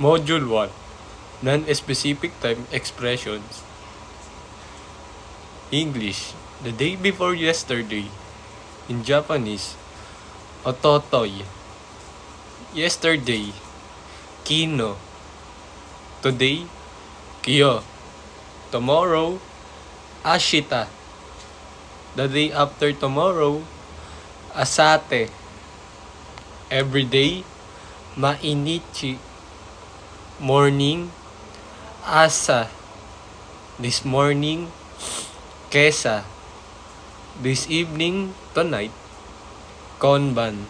Module 1. Non-specific time expressions. English. The day before yesterday. In Japanese, ototoy. Yesterday, kino. Today, kyo. Tomorrow, ashita. The day after tomorrow, asate. Every day, mainichi. Morning, asa. This morning, kesa. This evening, tonight, konban.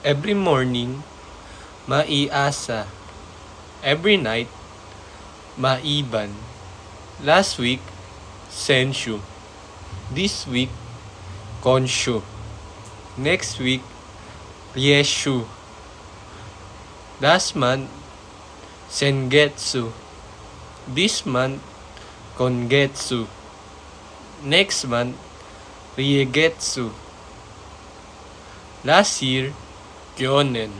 Every morning, maiasa. Every night, maiban. Last week, senshu. This week, konshu. Next week, rieshu. Last month, sengetsu. This month, kongetsu. Next month, riegetsu. Last year, kyonen.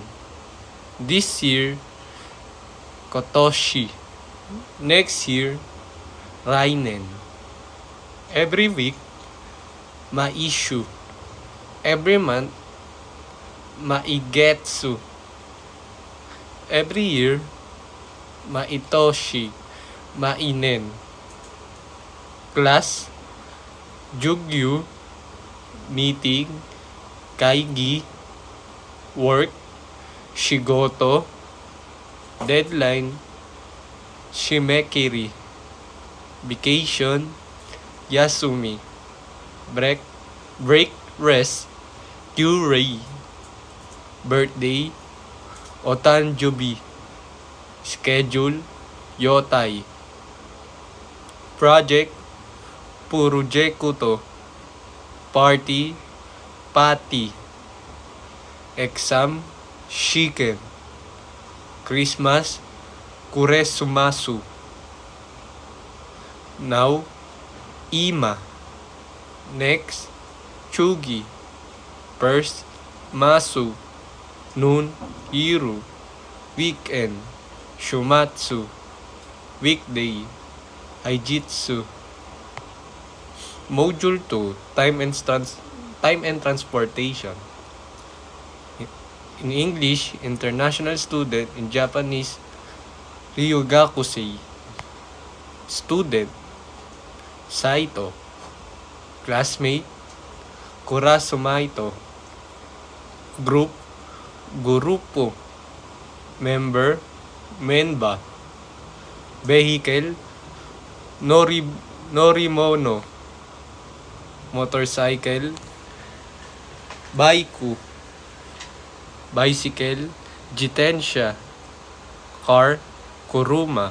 This year, kotoshi. Next year, rainen. Every week, maishu. Every month, maigetsu. Every year, maitoshi. Mainen. Class, jugyu. Meeting, kaigi. Work, shigoto. Deadline, shimekiri. Vacation, yasumi. Break, rest, kyurei. Birthday, otanjubi. Schedule, yotai. Project, purujekuto. Party, pati. Exam, shiken. Christmas, kuresumasu. Now, ima. Next, chugi. First, masu. Noon, hiru. Weekend, shumatsu. Weekday, haijitsu. Module 2, time and transportation. In English, international student. In Japanese, ryugakusei. Student, saito. Classmate, kurasumaito. Group, gurupo. Member, menba. Vehicle, norimono. Motorcycle, baiku. Bicycle, jitensha. Car, kuruma.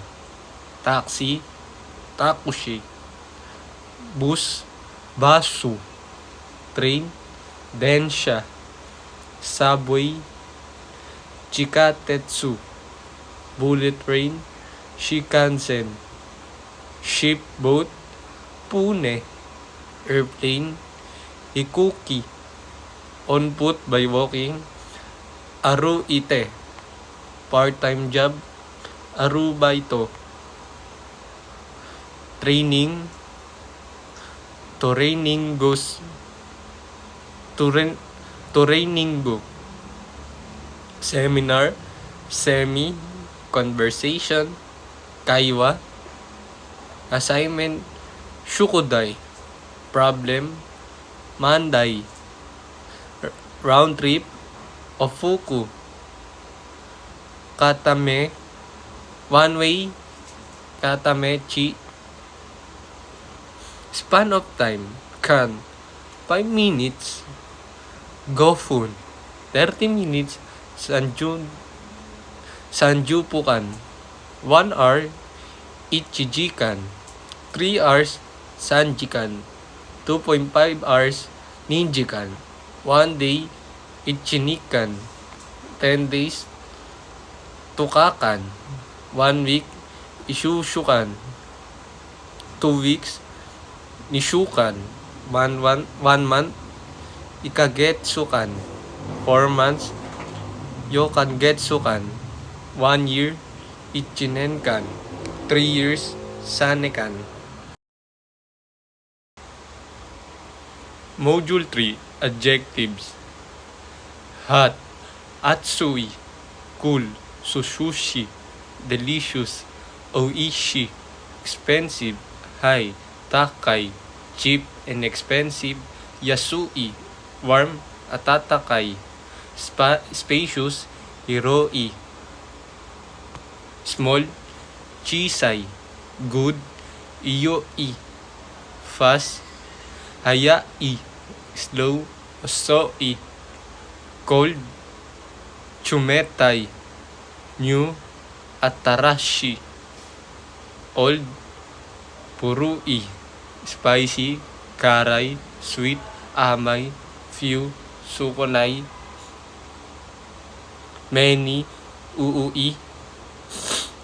Taxi, takushi. Bus, basu. Train, densha. Subway, chikatetsu. Bullet train, shikansen. Ship, boat, pune. Airplane, hikuki. On foot by walking, aru ite. Part-time job, arubaito. Training, Toreiningo. Seminar, semi. Conversation, kaiwa. Assignment, shukudai. Problem, mandai. Round trip, ofuku. Katame, one way. Katamechi. Span of time, kan. 5 minutes, gofun. 30 minutes, sanjupukan. 1 hour, ichijikan. 3 hours, sanjikan. 2.5 hours, ninjikan. 1 day, ichinikan. 10 days, tukakan. 1 week, isushukan. 2 weeks, nishukan. 1 month, ikagetsukan. 4 months, yokangetsukan. 1 year, Ichinenkan. 3 years, Sanekan. Module 3, Adjectives. Hot, Atsui. Cool, Sushi. Delicious, Oishi. Expensive, high. Takai, cheap and expensive. Yasui, warm. Atatakai, spacious. Hiroi, small. Chisai, good. Iyoi, fast. Hayai, slow. Osoi, cold. Chumetai, new. Atarashi, old. Purui, spicy. Karay, sweet. Amay, few. Sukonai, many. Uui,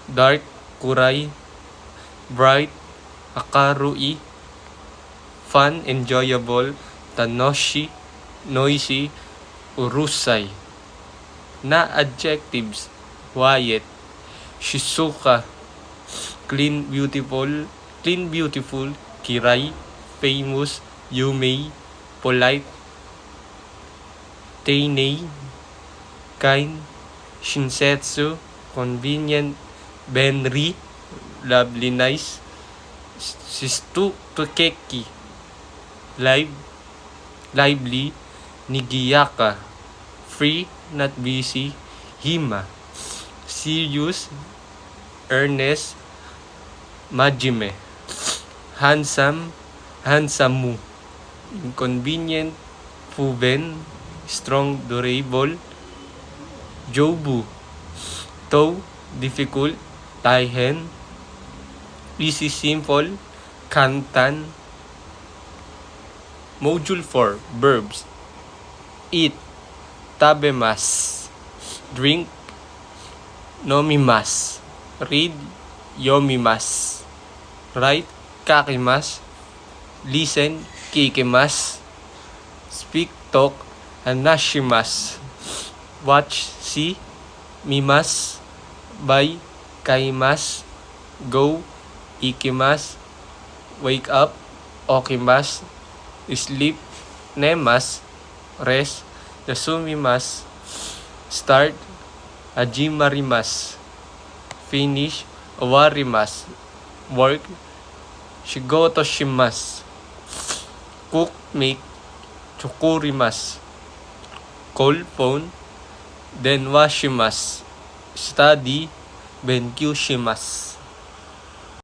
dark. Kuray, bright. Akarui, fun, enjoyable. Tanoshi, noisy. Urusai. Na adjectives. Quiet, Shizuka, clean, beautiful. Kirai, famous. Yumei, polite. Teinei, kind. Shinsetsu, convenient. Benri, lovely, nice. Shistutukeki, lively. Nigiyaka, free, not busy. Hima, serious. Earnest, Majime. Handsamu. Inconvenient, Fuben. Strong, durable. Jobu, tow, difficult. Taihen, easy, simple. Kantan. Module 4, Verbs. Eat, Tabemas. Drink, Nomimas. Read, Yomimas. Write, Kakimas. Listen, Kikimas. Speak, talk, Anashimas. Watch, see, Mimas. Buy, Kaimas. Go, Ikimas. Wake up, Okimas. Sleep, Nemas. Rest, Yasumimas. Start, Hajimarimas. Finish, Owarimas. Work, Shigotoshimasu. Cook, make, Chukurimasu. Call, phone, Denwashimasu. Study, Benkyushimasu.